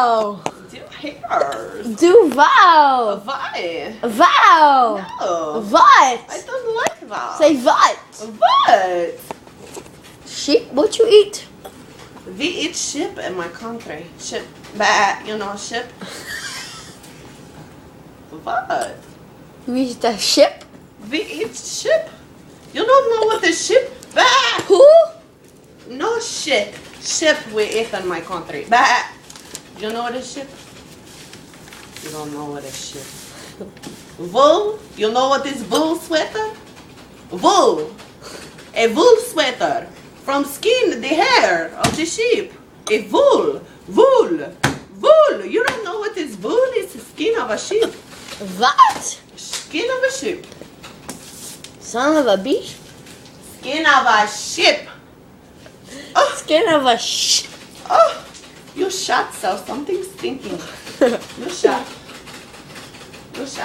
Duval. Du hairs. Duval. Why? Val. No. What? I don't like that. Say what? What? Sheep? What you eat? We eat sheep in my country. Sheep. Bah, you know sheep? What? You eat a sheep? We eat sheep. You don't know what is sheep? Bah! Who? No shit. Sheep we eat in my country. Bah! You know what is sheep? You don't know what is sheep. Wool? You know what is wool sweater? Wool. A wool sweater. From skin, the hair of the sheep. A wool. Wool. Wool. You don't know what is wool? It's the skin of a sheep. What? Skin of a sheep. Son of a bitch? Skin of a sheep. Oh, Skin of a sheep. oh. You shot, so something's stinking. You shot. You shot.